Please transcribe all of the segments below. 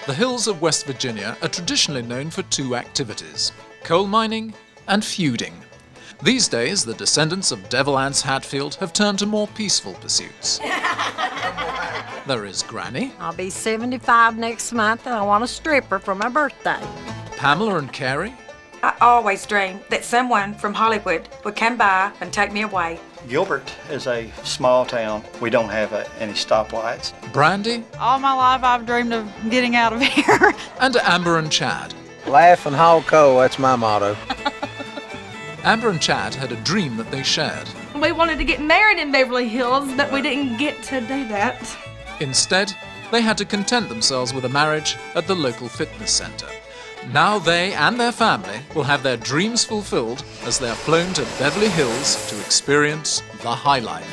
The hills of West Virginia are traditionally known for two activities: coal mining and feuding. These days, the descendants of Devil Anse Hatfield have turned to more peaceful pursuits. There is Granny, I'll be 75 next month and I want a stripper for my birthday. Pamela and Carrie, I always dreamed that someone from Hollywood would come by and take me away. Gilbert is a small town. We don't have any stoplights. Brandy, All my life I've dreamed of getting out of here. and Amber and Chad. Laugh and haul coal, that's my motto. Amber and Chad had a dream that they shared. We wanted to get married in Beverly Hills, but we didn't get to do that. Instead, they had to content themselves with a marriage at the local fitness center. Now they and their family will have their dreams fulfilled as they are flown to Beverly Hills to experience the high life.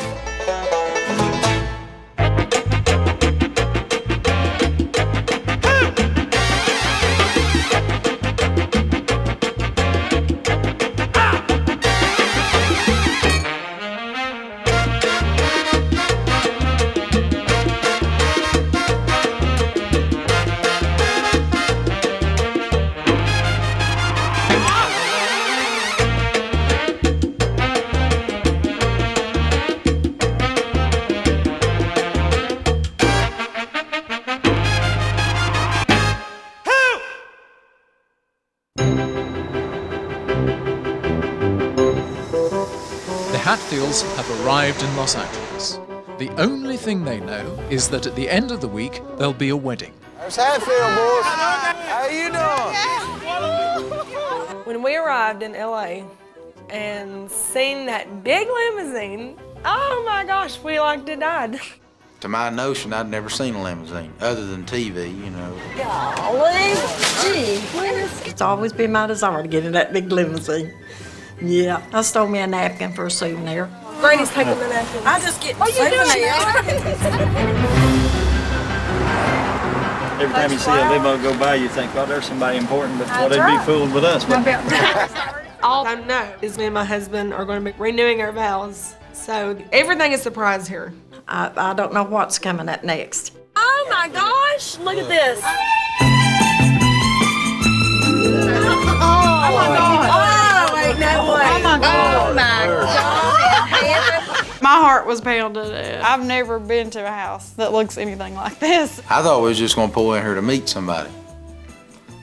The Hatfields have arrived in Los Angeles. The only thing they know is that at the end of the week, there'll be a wedding. There's Hatfield, boys. How you doing? When we arrived in LA and seen that big limousine, oh my gosh, we like to died. To my notion, I'd never seen a limousine, other than TV, you know. Golly, gee whiz. It's always been my desire to get in that big limousine. Yeah, I stole me a napkin for a souvenir. Granny's taking the napkin. I just get souvenirs. Every time you see a limo go by, you think, oh, there's somebody important, but well, they'd be fooled with us. All I know is me and my husband are going to be renewing our vows. So everything is a surprise here. I don't know what's coming up next. Oh my gosh, look at this. Oh my God. Oh, ain't no way. Oh my God. Oh my God. My heart was pounded. I've never been to a house that looks anything like this. I thought we was just gonna pull in here to meet somebody.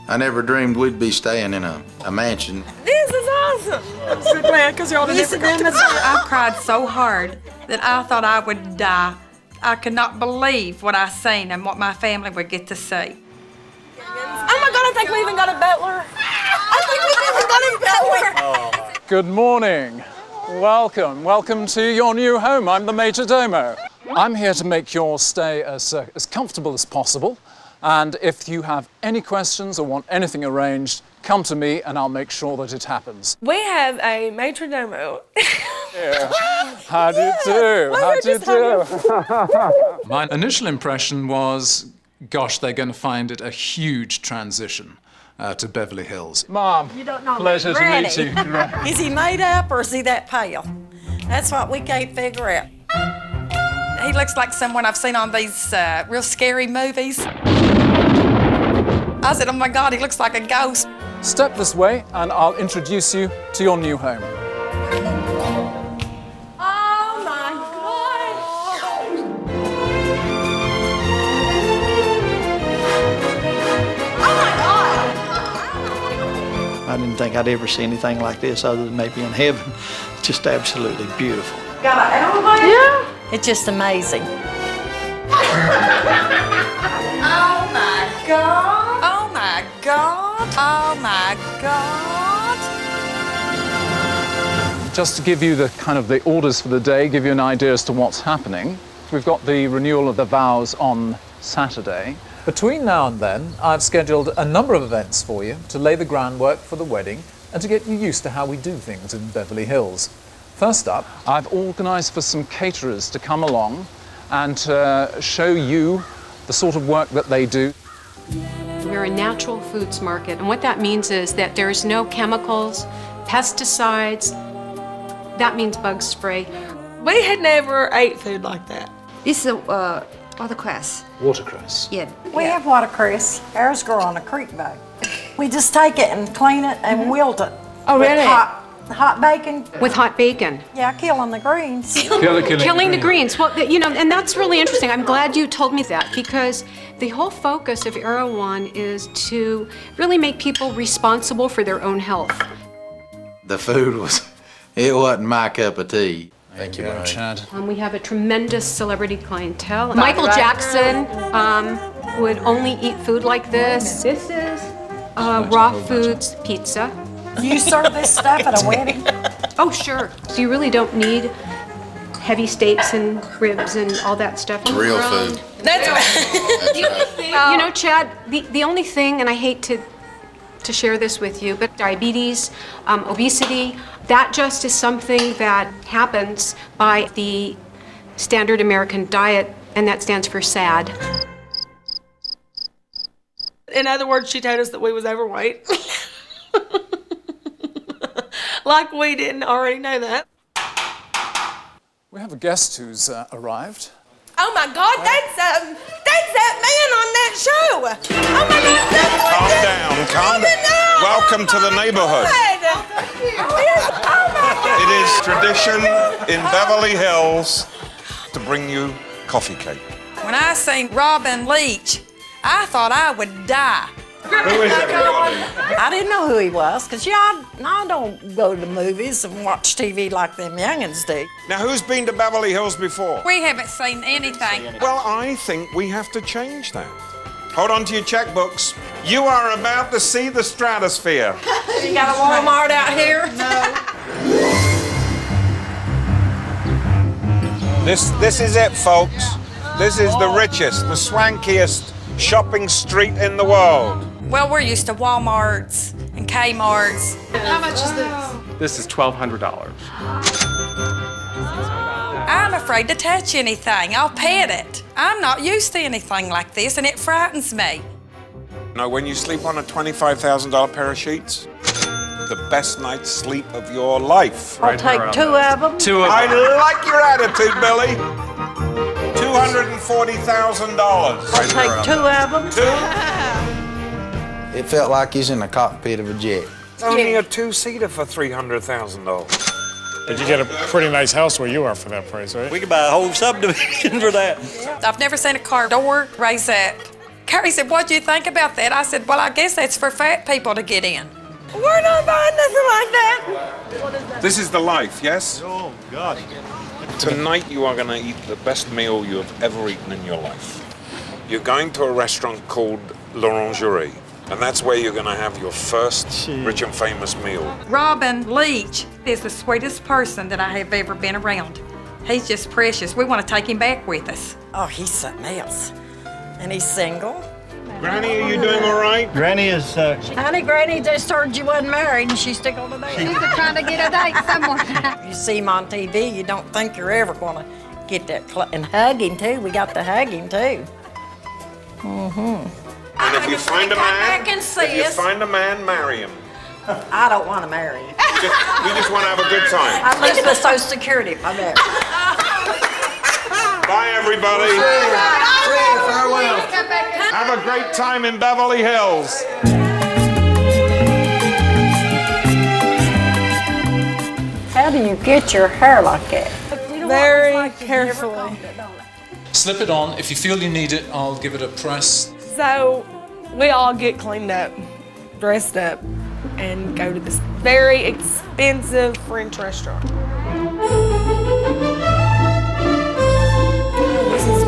I never dreamed we'd be staying in a mansion. This is awesome. I'm so glad because you're all the different I cried so hard that I thought I would die. I could not believe what I seen and what my family would get to see. Oh my God, I think we even got a butler. Good morning. Welcome to your new home. I'm the Major Domo. I'm here to make your stay as comfortable as possible. And if you have any questions or want anything arranged, come to me and I'll make sure that it happens. We have a maitre domo. Yeah. How do you do? How do you do? My initial impression was, gosh, they're going to find it a huge transition to Beverly Hills. Mom, You don't know pleasure to Granny. meet you. Is he made up or is he that pale? That's what we can't figure out. He looks like someone I've seen on these real scary movies. I said, oh my God, he looks like a ghost. Step this way and I'll introduce you to your new home. Oh my God. I didn't think I'd ever see anything like this other than maybe in heaven. Just absolutely beautiful. Got an elevator? Yeah. It's just amazing. Oh my God. Oh my God. Oh my God. Just to give you the orders for the day, give you an idea as to what's happening. We've got the renewal of the vows on Saturday. Between now and then, I've scheduled a number of events for you to lay the groundwork for the wedding and to get you used to how we do things in Beverly Hills. First up, I've organised for some caterers to come along and show you the sort of work that they do. We're a natural foods market, and what that means is that there's no chemicals, pesticides. That means bug spray. We had never ate food like that. This is Watercress. Watercress. Yeah. We have watercress. Ours grow on a creek bank. We just take it and clean it and wilt it. Oh, with really? Hot bacon. With hot bacon. Yeah, killing the greens. Killing the greens. Well, you know, and that's really interesting. I'm glad you told me that because the whole focus of Arrow One is to really make people responsible for their own health. The food it wasn't my cup of tea. Thank you, Chad. We have a tremendous celebrity clientele. Michael Jackson would only eat food like this. This is raw foods pizza. You serve this stuff at a wedding? Oh, sure. So you really don't need heavy steaks and ribs and all that stuff. Real food. That's You know, Chad, the only thing, and I hate to share this with you, but diabetes, obesity, that just is something that happens by the standard American diet, and that stands for SAD. In other words, she told us that we was overweight. Like we didn't already know that. We have a guest who's arrived. Oh my God, that's that man on that show. Oh my God, Calm down. Welcome to the neighborhood. It is tradition in Beverly Hills to bring you coffee cake. When I seen Robin Leach, I thought I would die. Who is everybody? I didn't know who he was, because I don't go to the movies and watch TV like them youngins do. Now, who's been to Beverly Hills before? We haven't seen anything. Well, I think we have to change that. Hold on to your checkbooks. You are about to see the stratosphere. You got a Walmart out here? This is it, folks. This is the richest, the swankiest shopping street in the world. Well, we're used to Walmarts and Kmarts. How much is this? This is $1,200. I'm afraid to touch anything. I'll pet it. I'm not used to anything like this, and it frightens me. Now, when you sleep on a $25,000 pair of sheets, the best night's sleep of your life. I'll take two of them. I like your attitude, Billy. $240,000. I'll take two of them. It felt like he's in the cockpit of a jet. It's only a two-seater for $300,000. But you get a pretty nice house where you are for that price, right? We could buy a whole subdivision for that. I've never seen a car door raise up. Carrie said, "What do you think about that?" I said, "Well, I guess that's for fat people to get in." We're not buying nothing like that. This is the life, yes? Oh, gosh. Tonight you are going to eat the best meal you have ever eaten in your life. You're going to a restaurant called L'Orangerie, and that's where you're going to have your first rich and famous meal. Robin Leach is the sweetest person that I have ever been around. He's just precious. We want to take him back with us. Oh, he's something else. And he's single. Granny, are you doing all right? Granny is, Honey, Granny just heard you wasn't married and she's still on the date. She's trying to get a date somewhere. You see him on TV, you don't think you're ever going to get that and hug him too. We got to hug him too. And if you find a man, marry him. I don't want to marry him. We just want to have a good time. I'd lose my Social Security if I married. Bye, everybody. Farewell. Have a great time in Beverly Hills. How do you get your hair like that? Very carefully. Slip it on. If you feel you need it, I'll give it a press. So we all get cleaned up, dressed up, and go to this very expensive French restaurant. This is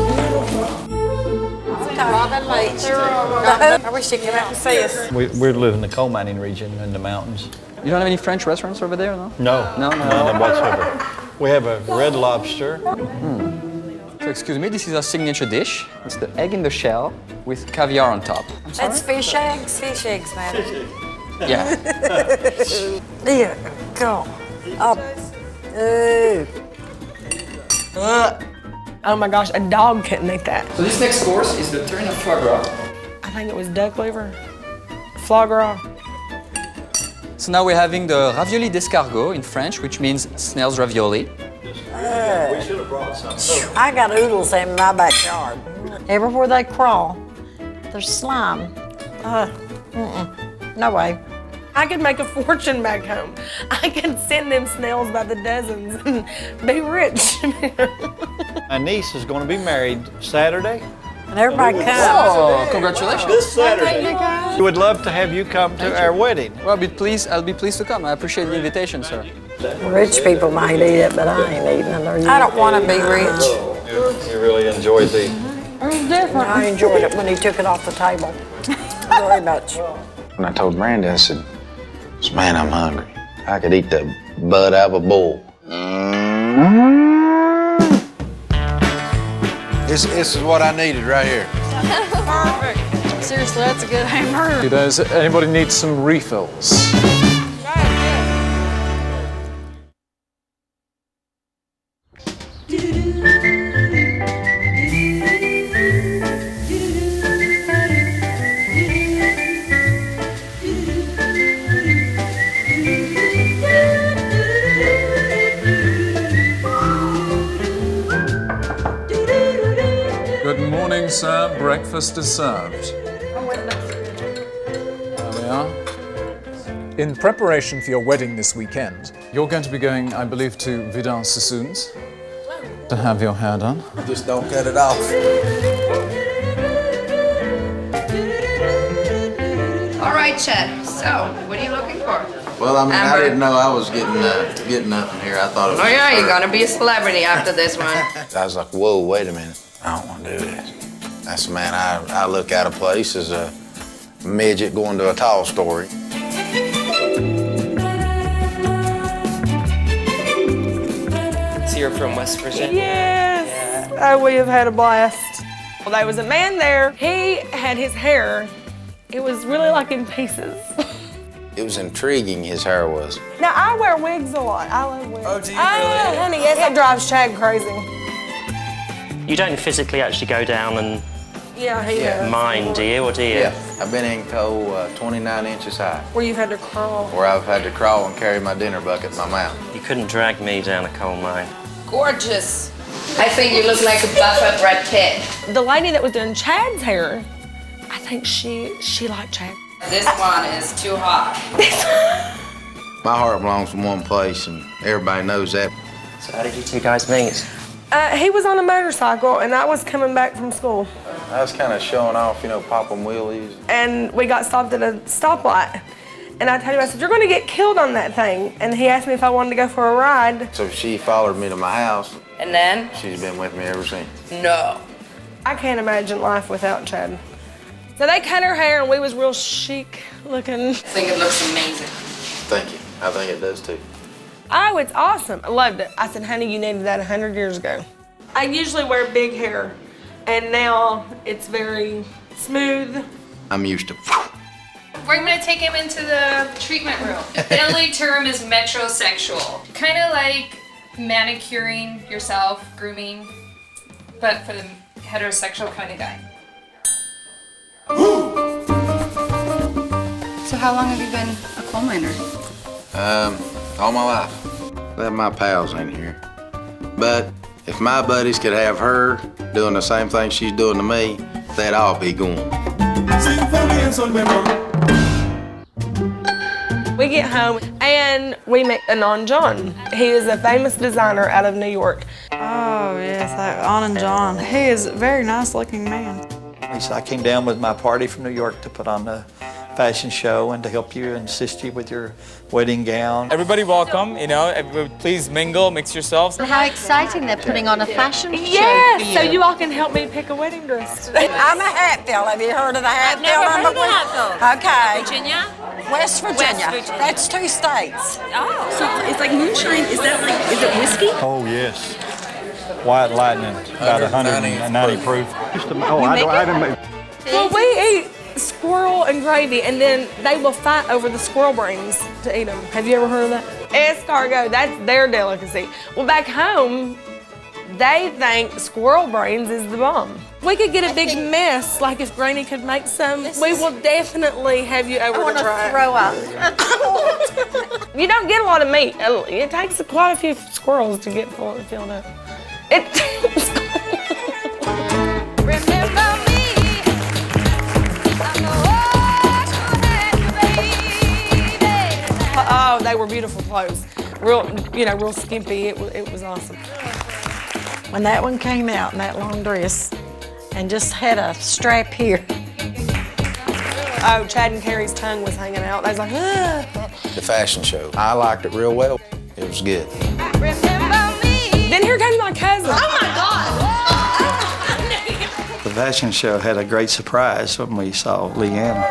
Robin Leach. I wish she'd come out and see us. We live in the coal mining region in the mountains. You don't have any French restaurants over there, no? No, none whatsoever. We have a Red Lobster. So excuse me, this is our signature dish. It's the egg in the shell with caviar on top. That's fish eggs? Fish eggs, madam. Yeah. There, go. Up. Oh my gosh, a dog couldn't eat that. So this next course is the turn of foie gras. I think it was duck liver, foie gras. So now we're having the ravioli d'escargot in French, which means snail's ravioli. We should have brought some. I got oodles in my backyard. Everywhere they crawl, there's slime. No way. I could make a fortune back home. I could send them snails by the dozens and be rich. My niece is going to be married Saturday. And everybody comes. Oh, congratulations. This Saturday. We would love to have you come to our wedding. Well, I'll be pleased to come. I appreciate the invitation, sir. Rich people might eat it, but I ain't eating it. I don't want to be rich. You really enjoyed the... It was different. I enjoyed it when he took it off the table. Very much. When I told Brandy, I said, man, I'm hungry. I could eat the bud out of a bull. This is what I needed right here. Perfect. Seriously, that's a good hamburger. Does anybody need some refills? Good morning, sir. Breakfast is served. There we are. In preparation for your wedding this weekend, you're going to be going, I believe, to Vidal Sassoon's to have your hair done. Just don't cut it off. All right, Chet. So, what are you looking for? Well, I mean, Amber. I didn't know I was getting up in here. I thought it was. Oh yeah, you're her. gonna be a celebrity after this one. I was like, whoa, wait a minute. I don't want to do this. That's, man, I look out of place as a midget going to a tall story. So you're from West Virginia? Yes. Oh, we have had a blast. Well, there was a man there. He had his hair. It was really like in pieces. It was intriguing, his hair was. Now, I wear wigs a lot. I love wigs. Oh, do you Oh, really? honey, yes, it drives Chad crazy. You don't physically actually go down and Yeah, he does. mine, do you, or do you? Yeah, I've been in coal 29 inches high, Where you've had to crawl. where I've had to crawl and carry my dinner bucket in my mouth. You couldn't drag me down a coal mine. Gorgeous. I think you look like a buff-up Brad Pitt. The lady that was doing Chad's hair, I think she liked Chad. This one is too hot. My heart belongs in one place, and everybody knows that. So how did you two guys meet? He was on a motorcycle, and I was coming back from school. I was kind of showing off, you know, popping wheelies. And we got stopped at a stoplight. And I told him, I said, you're going to get killed on that thing. And he asked me if I wanted to go for a ride. So she followed me to my house. And then? She's been with me ever since. No. I can't imagine life without Chad. So they cut her hair, and we was real chic looking. I think it looks amazing. Thank you. I think it does too. Oh, it's awesome. I loved it. I said, honey, you needed that 100 years ago. I usually wear big hair, and now it's very smooth. I'm used to. We're gonna take him into the treatment room. The Italy term is metrosexual. Kind of like manicuring yourself, grooming, but for the heterosexual kind of guy. So how long have you been a coal miner? All my life. Let my pals in here. But if my buddies could have her doing the same thing she's doing to me, they'd all be going. We get home and we meet Anon John. He is a famous designer out of New York. Oh, yes, Anon John. He is a very nice looking man. I came down with my party from New York to put on the fashion show and to help you and assist you with your wedding gown. Everybody welcome, you know, please mingle, mix yourselves. How exciting, they're putting on a fashion show Yes, for you. so you all can help me pick a wedding dress. I'm a Hatfield. Have you heard of the Hatfield? never I'm heard a of Hatfield. Okay. Virginia? West Virginia. West Virginia. That's 2 states. Oh. So it's like moonshine. Is that like, is it whiskey? Oh, yes. White Lightning, about 190 proof. Well, we eat squirrel and gravy, and then they will fight over the squirrel brains to eat them. Have you ever heard of that? Escargot, that's their delicacy. Well, back home, they think squirrel brains is the bomb. We could get a big mess, like if Granny could make some. We will definitely have you over to try. Throw up. You don't get a lot of meat. It takes quite a few squirrels to get filled up. It takes. Remember were beautiful clothes. Real, real skimpy. It was awesome. When that one came out in that long dress and just had a strap here. Oh, Chad and Carrie's tongue was hanging out. I was like, ugh. The fashion show. I liked it real well. It was good. Then here comes my cousin. Oh my God! The fashion show had a great surprise when we saw Leanne.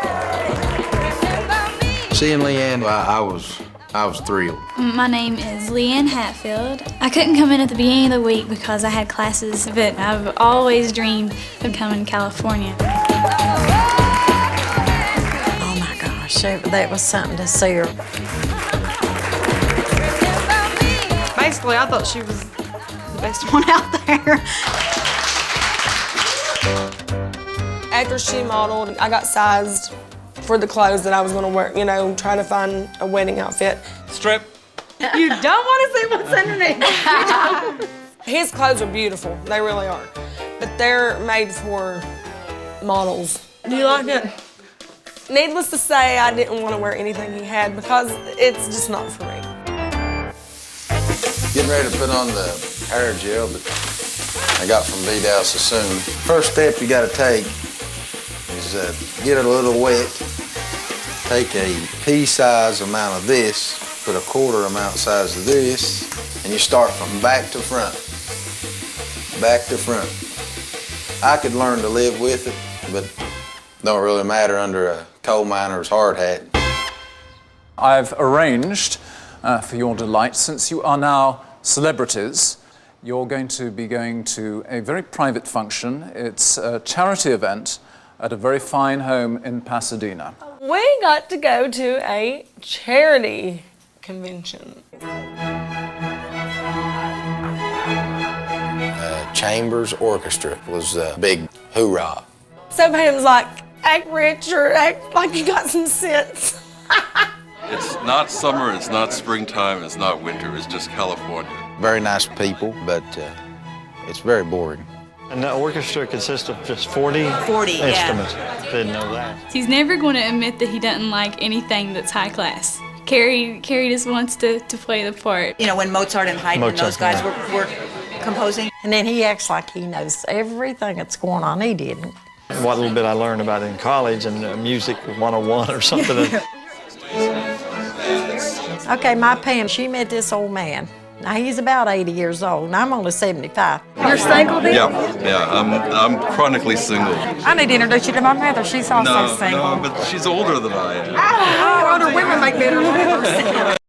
Seeing Leanne, I was thrilled. My name is Leanne Hatfield. I couldn't come in at the beginning of the week because I had classes, but I've always dreamed of coming to California. Oh my gosh, that was something to see her. Basically, I thought she was the best one out there. After she modeled, I got sized for the clothes that I was going to wear, try to find a wedding outfit. Strip. You don't want to see what's underneath. His clothes are beautiful, they really are. But they're made for models. Do you like it? Needless to say, I didn't want to wear anything he had because it's just not for me. Getting ready to put on the hair gel that I got from V-Dow Sassoon. First step you got to take is get it a little wet. Take a pea-size amount of this, put a quarter amount size of this, and you start from back to front. Back to front. I could learn to live with it, but don't really matter under a coal miner's hard hat. I've arranged for your delight, since you are now celebrities, you're going to be going to a very private function. It's a charity event at a very fine home in Pasadena. We got to go to a charity convention. Chambers Orchestra was a big hoorah. So Pam's like, act rich or act like you got some sense. It's not summer, it's not springtime, it's not winter, it's just California. Very nice people, but it's very boring. And the orchestra consists of just 40 instruments. Didn't know that. He's never going to admit that he doesn't like anything that's high class. Carrie just wants to play the part. When Mozart and Haydn and those guys were composing. And then he acts like he knows everything that's going on. He didn't. What little bit I learned about it in college and music 101 or something. Okay, my Pam, she met this old man. Now, he's about 80 years old, and I'm only 75. You're single, then? Yeah, I'm chronically single. I need to introduce you to my mother. She's also single. No, but she's older than I am. Oh, older women make better mothers.